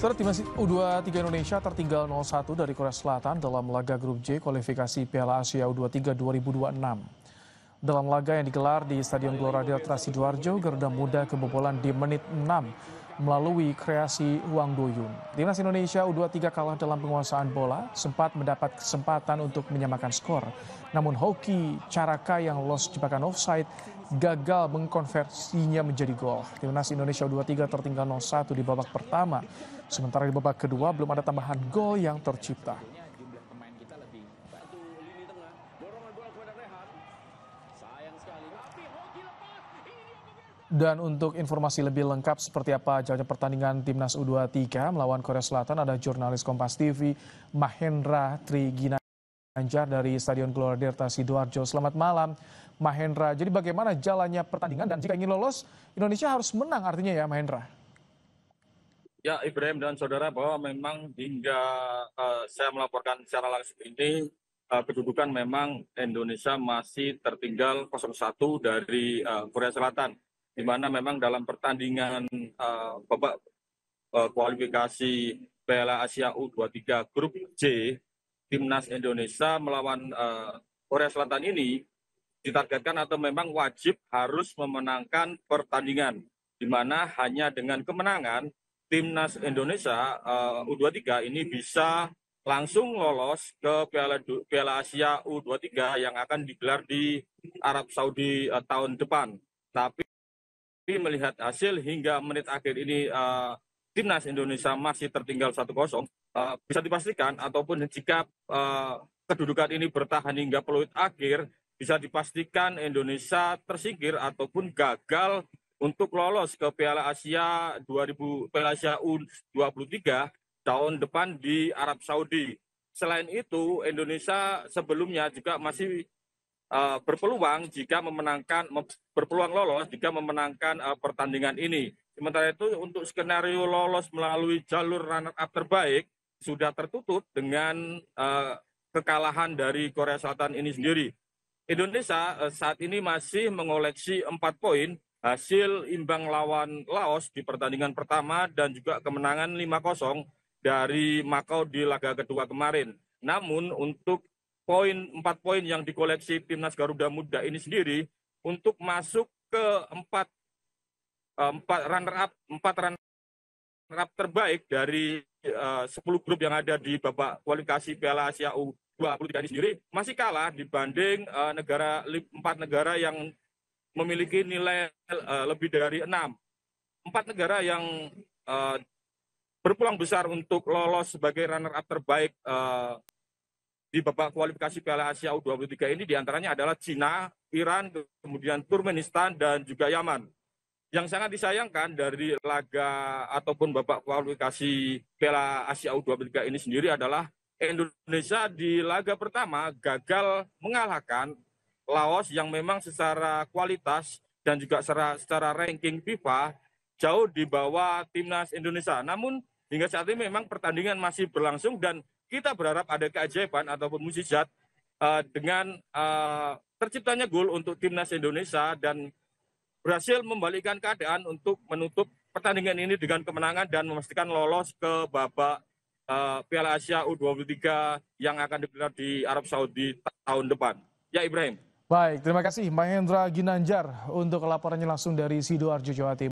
Saudara timnas U23 Indonesia tertinggal 0-1 dari Korea Selatan dalam laga grup J kualifikasi Piala Asia U23 2026. Dalam laga yang digelar di Stadion Gelora Delta Sidoarjo, Garuda Muda kebobolan di menit 6 melalui kreasi Hwang Do-yoon. Timnas Indonesia U23 kalah dalam penguasaan bola, sempat mendapat kesempatan untuk menyamakan skor. Namun Hoki Caraka yang lolos jebakan offside gagal mengkonversinya menjadi gol. Timnas Indonesia U23 tertinggal 0-1 di babak pertama. Sementara di babak kedua belum ada tambahan gol yang tercipta. Dan untuk informasi lebih lengkap seperti apa jalannya pertandingan Timnas U23 melawan Korea Selatan, ada jurnalis Kompas TV Mahendra Triginanjar dari Stadion Gelora Delta Sidoarjo. Selamat malam Mahendra. Jadi bagaimana jalannya pertandingan dan jika ingin lolos Indonesia harus menang artinya ya Mahendra? Ya Ibrahim dan saudara, bahwa memang hingga saya melaporkan secara langsung ini kedudukan memang Indonesia masih tertinggal 0-1 dari Korea Selatan, di mana memang dalam pertandingan babak kualifikasi Piala Asia U23 grup J, timnas Indonesia melawan Korea Selatan ini ditargetkan atau memang wajib harus memenangkan pertandingan, di mana hanya dengan kemenangan timnas Indonesia U23 ini bisa langsung lolos ke Piala Asia U23 yang akan digelar di Arab Saudi tahun depan. Tapi melihat hasil hingga menit akhir ini timnas Indonesia masih tertinggal 1-0, bisa dipastikan ataupun jika kedudukan ini bertahan hingga peluit akhir, bisa dipastikan Indonesia tersingkir ataupun gagal untuk lolos ke Piala Asia U23 tahun depan di Arab Saudi. Selain itu, Indonesia sebelumnya juga masih berpeluang lolos jika memenangkan pertandingan ini. Sementara itu untuk skenario lolos melalui jalur runner-up terbaik sudah tertutup dengan kekalahan dari Korea Selatan ini sendiri. Indonesia saat ini masih mengoleksi 4 poin hasil imbang lawan Laos di pertandingan pertama dan juga kemenangan 5-0 dari Makau di laga kedua kemarin. Namun untuk 4 poin yang dikoleksi timnas Garuda Muda ini sendiri untuk masuk ke 4 runner-up terbaik dari 10 grup yang ada di babak kualifikasi Piala Asia U23 ini sendiri masih kalah dibanding 4 negara yang memiliki nilai lebih dari 6. 4 negara yang berpeluang besar untuk lolos sebagai runner-up terbaik di babak kualifikasi Piala Asia U23 ini diantaranya adalah Cina, Iran, kemudian Turkmenistan, dan juga Yaman. Yang sangat disayangkan dari laga ataupun babak kualifikasi Piala Asia U23 ini sendiri adalah Indonesia di laga pertama gagal mengalahkan Laos yang memang secara kualitas dan juga secara ranking FIFA jauh di bawah timnas Indonesia. Namun hingga saat ini memang pertandingan masih berlangsung dan kita berharap ada keajaiban ataupun mukjizat dengan terciptanya gol untuk timnas Indonesia dan berhasil membalikkan keadaan untuk menutup pertandingan ini dengan kemenangan dan memastikan lolos ke babak Piala Asia U23 yang akan digelar di Arab Saudi tahun depan. Ya Ibrahim. Baik, terima kasih Mahendra Ginanjar untuk laporannya langsung dari Sidoarjo, Jawa Timur.